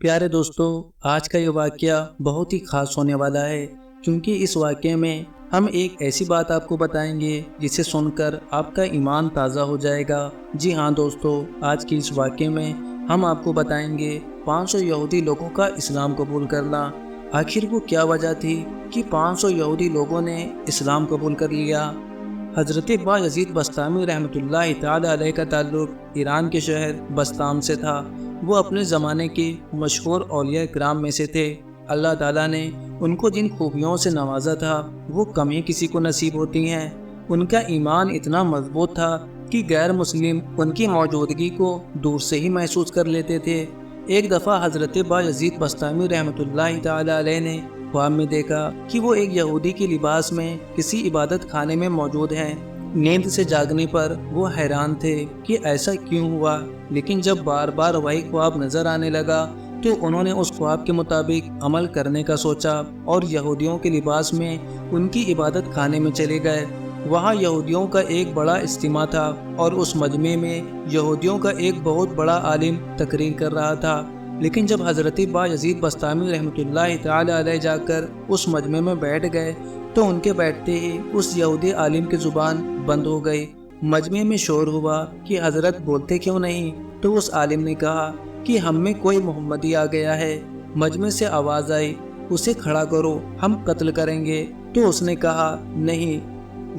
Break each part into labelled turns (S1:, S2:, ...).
S1: پیارے دوستو، آج کا یہ واقعہ بہت ہی خاص ہونے والا ہے کیونکہ اس واقعے میں ہم ایک ایسی بات آپ کو بتائیں گے جسے سن کر آپ کا ایمان تازہ ہو جائے گا۔ جی ہاں دوستو، آج کی اس واقعے میں ہم آپ کو بتائیں گے 500 یہودی لوگوں کا اسلام قبول کرنا۔ آخر وہ کیا وجہ تھی کہ 500 یہودی لوگوں نے اسلام قبول کر لیا؟ حضرت بایزید بسطامی رحمۃ اللہ تعالی علیہ کا تعلق ایران کے شہر بسطام سے تھا۔ وہ اپنے زمانے کے مشہور اولیاء کرام میں سے تھے۔ اللہ تعالیٰ نے ان کو جن خوبیوں سے نوازا تھا وہ کم ہی کسی کو نصیب ہوتی ہیں۔ ان کا ایمان اتنا مضبوط تھا کہ غیر مسلم ان کی موجودگی کو دور سے ہی محسوس کر لیتے تھے۔ ایک دفعہ حضرت بایزید بسطامی رحمۃ اللہ تعالی علیہ نے خواب میں دیکھا کہ وہ ایک یہودی کے لباس میں کسی عبادت خانے میں موجود ہیں۔ نیند سے جاگنے پر وہ حیران تھے کہ ایسا کیوں ہوا، لیکن جب بار بار وہی خواب نظر آنے لگا تو انہوں نے اس خواب کے مطابق عمل کرنے کا سوچا اور یہودیوں کے لباس میں ان کی عبادت خانے میں چلے گئے۔ وہاں یہودیوں کا ایک بڑا اجتماع تھا اور اس مجمع میں یہودیوں کا ایک بہت بڑا عالم تقریر کر رہا تھا۔ لیکن جب حضرت بایزید بسطامی رحمۃ اللہ تعالی علیہ جا کر اس مجمع میں بیٹھ گئے تو ان کے بیٹھتے ہی اس یہودی عالم کی زبان بند ہو گئی۔ مجمع میں شور ہوا کہ حضرت بولتے کیوں نہیں؟ تو اس عالم نے کہا کہ ہم میں کوئی محمدی آ گیا ہے۔ مجمع سے آواز آئی، اسے کھڑا کرو، ہم قتل کریں گے۔ تو اس نے کہا، نہیں،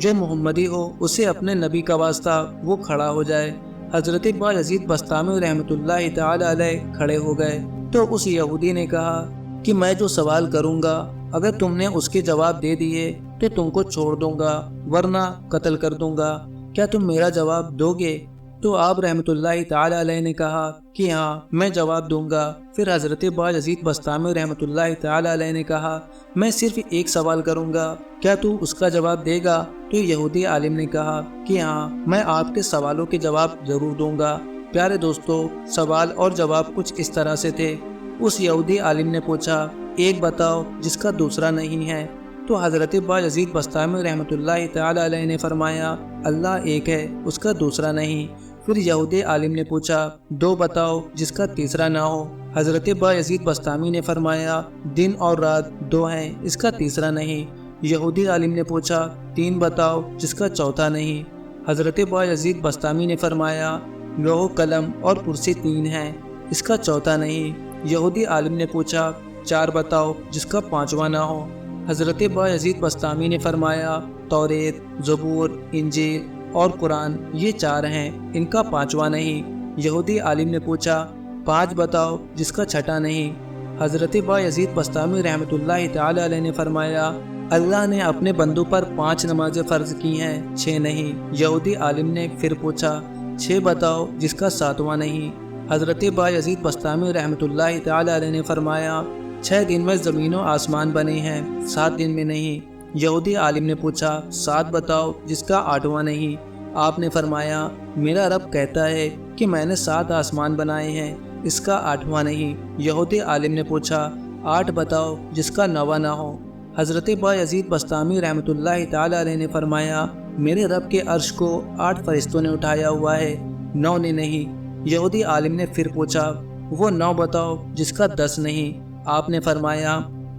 S1: جو محمدی ہو اسے اپنے نبی کا واسطہ وہ کھڑا ہو جائے۔ حضرت بایزید بسطامی رحمۃ اللہ تعالی علیہ کھڑے ہو گئے تو اس یہودی نے کہا کہ میں جو سوال کروں گا اگر تم نے اس کے جواب دے دیے تو تم کو چھوڑ دوں گا، ورنہ قتل کر دوں گا۔ کیا تم میرا جواب دو گے؟ تو آپ رحمۃ اللہ تعالی علیہ نے کہا کہ ہاں، میں جواب دوں گا۔ پھر حضرت بایزید بسطامی رحمۃ اللہ تعالی علیہ نے کہا، میں صرف ایک سوال کروں گا، کیا تو اس کا جواب دے گا؟ تو یہودی عالم نے کہا کہ ہاں، میں آپ کے سوالوں کے جواب ضرور دوں گا۔ پیارے دوستو، سوال اور جواب کچھ اس طرح سے تھے۔ اس یہودی عالم نے پوچھا، ایک بتاؤ جس کا دوسرا نہیں ہے۔ تو حضرت بایزید بسطامی رحمۃ اللہ تعالی علیہ نے فرمایا، اللہ ایک ہے، اس کا دوسرا نہیں۔ پھر یہودی عالم نے پوچھا، دو بتاؤ جس کا تیسرا نہ ہو۔ حضرت بایزید بسطامی نے فرمایا، دن اور رات دو ہیں، اس کا تیسرا نہیں۔ یہودی عالم نے پوچھا، تین بتاؤ جس کا چوتھا نہیں۔ حضرت بایزید بسطامی نے فرمایا، لوح قلم اور کرسی تین ہیں، اس کا چوتھا نہیں۔ یہودی عالم نے پوچھا، چار بتاؤ جس کا پانچواں نہ ہو۔ حضرت بایزید بسطامی نے فرمایا، توریت، زبور، انجیل اور قرآن، یہ چار ہیں، ان کا پانچواں نہیں۔ یہودی عالم نے پوچھا، پانچ بتاؤ جس کا چھٹا نہیں۔ حضرت بایزید بسطامی رحمۃ اللہ تعالی علیہ نے فرمایا، اللہ نے اپنے بندوں پر 5 نمازیں فرض کی ہیں، 6 نہیں۔ یہودی عالم نے پھر پوچھا، 6 بتاؤ جس کا 7واں نہیں۔ حضرت بایزید بسطامی رحمۃ اللہ تعالی علیہ نے فرمایا، 6 دن میں زمین و آسمان بنے ہیں، 7 دن میں نہیں۔ یہودی عالم نے پوچھا، 7 بتاؤ جس کا 8واں نہیں۔ آپ نے فرمایا، میرا رب کہتا ہے کہ میں نے 7 آسمان بنائے ہیں، اس کا 8واں نہیں۔ یہودی عالم نے پوچھا، 8 بتاؤ جس کا 9واں نہ ہو۔ حضرت بایزید بسطامی رحمۃ اللہ تعالی علیہ نے فرمایا، میرے رب کے عرش کو 8 فرشتوں نے اٹھایا ہوا ہے، 9 نے نہیں۔ یہودی عالم نے پھر پوچھا، وہ 9 بتاؤ جس کا 10 نہیں۔ آپ نے فرمایا،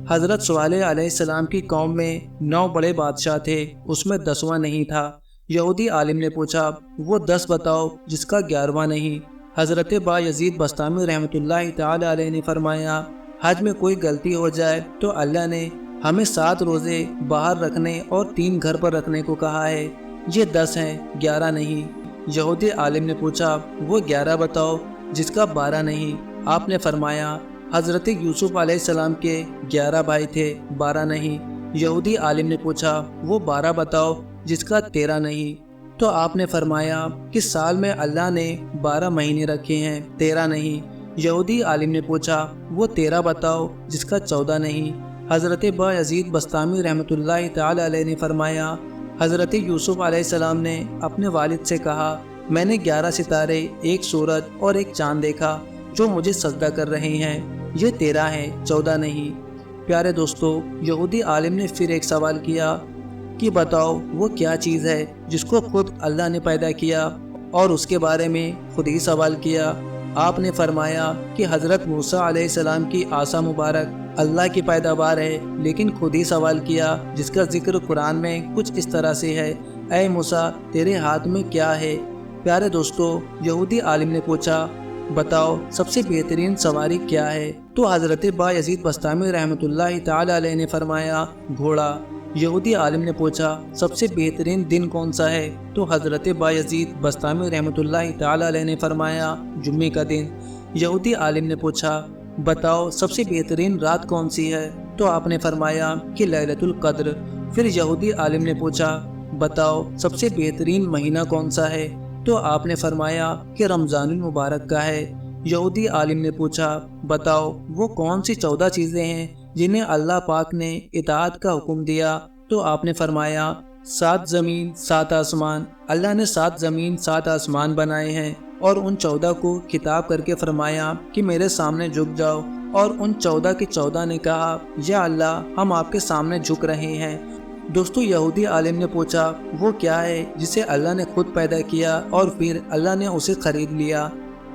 S1: حضرت صالح علیہ السلام کی قوم میں 9 بڑے بادشاہ تھے، اس میں 10واں نہیں تھا۔ یہودی عالم نے پوچھا، وہ 10 بتاؤ جس کا 11واں نہیں۔ حضرت بایزید بسطامی رحمۃ اللہ تعالی علیہ نے فرمایا، حج میں کوئی غلطی ہو جائے تو اللہ نے ہمیں 7 روزے باہر رکھنے اور 3 گھر پر رکھنے کو کہا ہے، یہ 10 ہیں، 11 نہیں۔ یہودی عالم نے پوچھا، وہ 11 بتاؤ جس کا 12 نہیں۔ آپ نے فرمایا، حضرت یوسف علیہ السلام کے 11 بھائی تھے، 12 نہیں۔ یہودی عالم نے پوچھا، وہ 12 بتاؤ جس کا 13 نہیں۔ تو آپ نے فرمایا کہ سال میں اللہ نے 12 مہینے رکھے ہیں، 13 نہیں۔ یہودی عالم نے پوچھا، وہ 13 بتاؤ جس کا 14 نہیں۔ حضرت بایزید بسطامی رحمۃ اللہ تعالی علیہ نے فرمایا، حضرت یوسف علیہ السلام نے اپنے والد سے کہا، میں نے 11 ستارے، ایک سورج اور ایک چاند دیکھا جو مجھے سجدہ کر رہے ہیں، یہ 13 ہیں، 14 نہیں۔ پیارے دوستو، یہودی عالم نے پھر ایک سوال کیا کہ بتاؤ وہ کیا چیز ہے جس کو خود اللہ نے پیدا کیا اور اس کے بارے میں خود ہی سوال کیا۔ آپ نے فرمایا کہ حضرت موسیٰ علیہ السلام کی عصا مبارک اللہ کی پیداوار ہے، لیکن خود ہی سوال کیا جس کا ذکر قرآن میں کچھ اس طرح سے ہے، اے موسیٰ تیرے ہاتھ میں کیا ہے؟ پیارے دوستو، یہودی عالم نے پوچھا بتاؤ سب سے بہترین سواری کیا ہے؟ تو حضرت بایزید بسطامی رحمۃ اللہ تعالی علیہ نے فرمایا گھوڑا۔ یہودی عالم نے پوچھا سب سے بہترین دن کون سا ہے؟ تو حضرت بایزید بسطامی رحمۃ اللہ تعالی علیہ نے فرمایا جمعے کا دن۔ یہودی عالم نے پوچھا بتاؤ سب سے بہترین رات کون سی ہے؟ تو آپ نے فرمایا کہ لیلۃ القدر۔ پھر یہودی عالم نے پوچھا بتاؤ سب سے بہترین مہینہ کون سا ہے؟ تو آپ نے فرمایا کہ رمضان المبارک کا ہے۔ یہودی عالم نے پوچھا بتاؤ وہ کون سی 14 چیزیں ہیں جنہیں اللہ پاک نے اطاعت کا حکم دیا؟ تو آپ نے فرمایا 7 زمین 7 آسمان۔ اللہ نے 7 زمین 7 آسمان بنائے ہیں اور ان 14 کو خطاب کر کے فرمایا کہ میرے سامنے جھک جاؤ، اور ان 14 کے 14 نے کہا یا اللہ ہم آپ کے سامنے جھک رہے ہیں۔ دوستو، یہودی عالم نے پوچھا وہ کیا ہے جسے اللہ نے خود پیدا کیا اور پھر اللہ نے اسے خرید لیا؟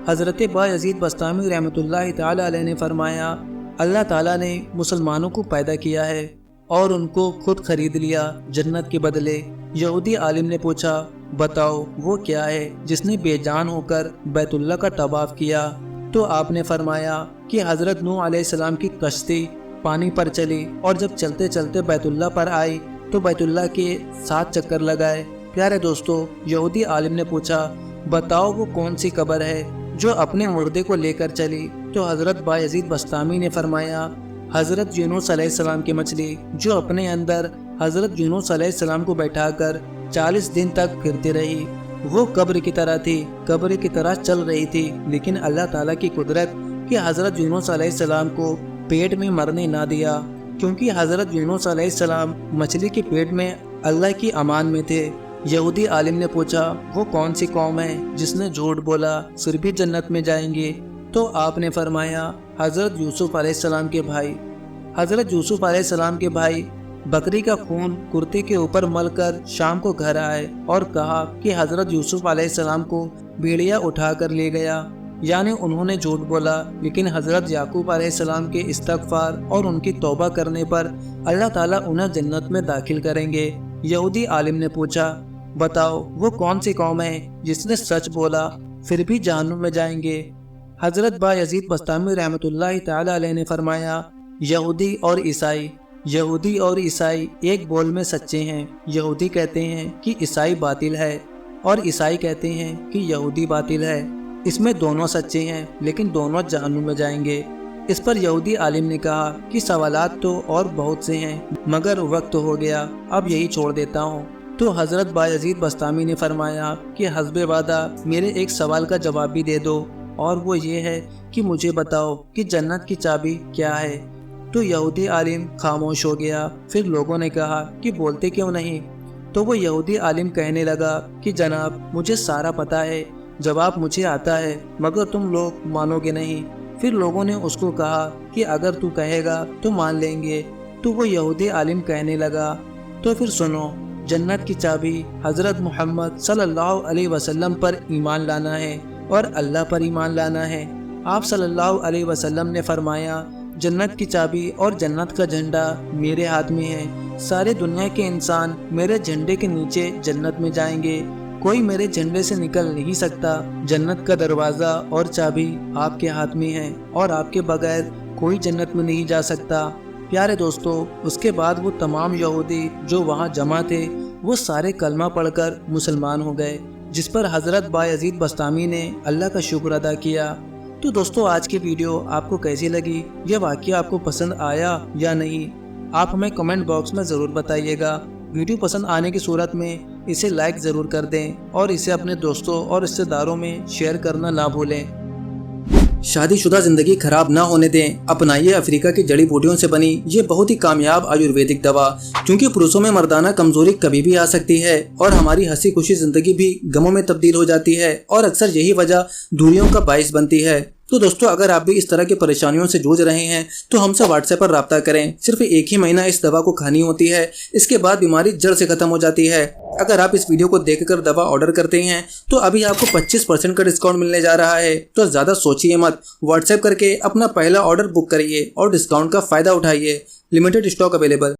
S1: حضرت بایزید بسطامی رحمۃ اللہ تعالی علیہ نے فرمایا اللہ تعالیٰ نے مسلمانوں کو پیدا کیا ہے اور ان کو خود خرید لیا جنت کے بدلے۔ یہودی عالم نے پوچھا بتاؤ وہ کیا ہے جس نے بے جان ہو کر بیت اللہ کا طواف کیا؟ تو آپ نے فرمایا کہ حضرت نوح علیہ السلام کی کشتی پانی پر چلی اور جب چلتے چلتے بیت اللہ پر آئی تو بیت اللہ کے 7 چکر لگائے۔ پیارے دوستو، یہودی عالم نے پوچھا بتاؤ وہ کون سی قبر ہے جو اپنے مردے کو لے کر چلی؟ تو حضرت بایزید بسطامی نے فرمایا حضرت یونس علیہ السلام کی مچھلی جو اپنے اندر حضرت یونس علیہ السلام کو بیٹھا کر 40 دن تک پھرتی رہی۔ وہ قبر کی طرح تھی، قبر کی طرح چل رہی تھی، لیکن اللہ تعالیٰ کی قدرت کہ حضرت یونس علیہ السلام کو پیٹ میں مرنے نہ دیا، کیونکہ حضرت یونس علیہ السلام مچھلی کے پیٹ میں اللہ کی امان میں تھے۔ یہودی عالم نے پوچھا وہ کون سی قوم ہے جس نے جھوٹ بولا پھر بھی جنت میں جائیں گے؟ تو آپ نے فرمایا حضرت یوسف علیہ السلام کے بھائی۔ حضرت یوسف علیہ السلام کے بھائی بکری کا خون کرتے کے اوپر مل کر شام کو گھر آئے اور کہا کہ حضرت یوسف علیہ السلام کو بھیڑیا اٹھا کر لے گیا، یعنی انہوں نے جھوٹ بولا۔ لیکن حضرت یعقوب علیہ السلام کے استغفار اور ان کی توبہ کرنے پر اللہ تعالیٰ انہیں جنت میں داخل کریں گے۔ یہودی عالم نے پوچھا بتاؤ وہ کون سی قوم ہے جس نے سچ بولا پھر بھی جہنم میں جائیں گے؟ حضرت بایزید بسطامی رحمۃ اللہ تعالی علیہ نے فرمایا یہودی اور عیسائی۔ یہودی اور عیسائی ایک بول میں سچے ہیں۔ یہودی کہتے ہیں کہ عیسائی باطل ہے اور عیسائی کہتے ہیں کہ یہودی باطل ہے۔ اس میں دونوں سچے ہیں لیکن دونوں جہنم میں جائیں گے۔ اس پر یہودی عالم نے کہا کہ سوالات تو اور بہت سے ہیں مگر وقت ہو گیا، اب یہی چھوڑ دیتا ہوں۔ تو حضرت بایزید بسطامی نے فرمایا کہ حسب وعدہ میرے ایک سوال کا جواب بھی دے دو، اور وہ یہ ہے کہ مجھے بتاؤ کہ جنت کی چابی کیا ہے؟ تو یہودی عالم خاموش ہو گیا۔ پھر لوگوں نے کہا کہ بولتے کیوں نہیں؟ تو وہ یہودی عالم کہنے لگا کہ جناب مجھے سارا پتا ہے، جواب مجھے آتا ہے، مگر تم لوگ مانو گے نہیں۔ پھر لوگوں نے اس کو کہا کہ اگر تو کہے گا تو مان لیں گے۔ تو وہ یہودی عالم کہنے لگا تو پھر سنو، جنت کی چابی حضرت محمد صلی اللہ علیہ وسلم پر ایمان لانا ہے اور اللہ پر ایمان لانا ہے۔ آپ صلی اللہ علیہ وسلم نے فرمایا جنت کی چابی اور جنت کا جھنڈا میرے ہاتھ میں ہے، سارے دنیا کے انسان میرے جھنڈے کے نیچے جنت میں جائیں گے، کوئی میرے جھنڈے سے نکل نہیں سکتا۔ جنت کا دروازہ اور چابی آپ کے ہاتھ میں ہے اور آپ کے بغیر کوئی جنت میں نہیں جا سکتا۔ پیارے دوستو، اس کے بعد وہ تمام یہودی جو وہاں جمع تھے وہ سارے کلمہ پڑھ کر مسلمان ہو گئے، جس پر حضرت بایزید بسطامی نے اللہ کا شکر ادا کیا۔ تو دوستو، آج کی ویڈیو آپ کو کیسی لگی؟ یہ واقعہ آپ کو پسند آیا یا نہیں؟ آپ ہمیں کمنٹ باکس میں ضرور بتائیے گا۔ ویڈیو پسند آنے کی صورت میں اسے لائک ضرور کر دیں اور اسے اپنے دوستوں اور رشتہ داروں میں شیئر کرنا نہ بھولیں۔ شادی شدہ زندگی خراب نہ ہونے دیں، اپنائیے افریقہ کی جڑی بوٹیوں سے بنی یہ بہت ہی کامیاب آیورویدک دوا، کیونکہ پروسوں میں مردانہ کمزوری کبھی بھی آ سکتی ہے اور ہماری ہنسی خوشی زندگی بھی غموں میں تبدیل ہو جاتی ہے، اور اکثر یہی وجہ دوریوں کا باعث بنتی ہے۔ تو دوستوں اگر آپ بھی اس طرح کی پریشانیوں سے جوجھ رہے ہیں تو ہم سے واٹس ایپ پر رابطہ کریں۔ صرف 1 ہی مہینہ اس دوا کو کھانی ہوتی ہے، اس کے بعد بیماری جڑ سے ختم ہو جاتی ہے۔ اگر آپ اس ویڈیو کو دیکھ کر دوا آرڈر کرتے ہیں تو ابھی آپ کو 25% کا ڈسکاؤنٹ ملنے جا رہا ہے، تو زیادہ سوچیے مت، واٹس ایپ کر کے اپنا پہلا آرڈر بک کریے اور ڈسکاؤنٹ کا فائدہ اٹھائیے۔ Limited stock available.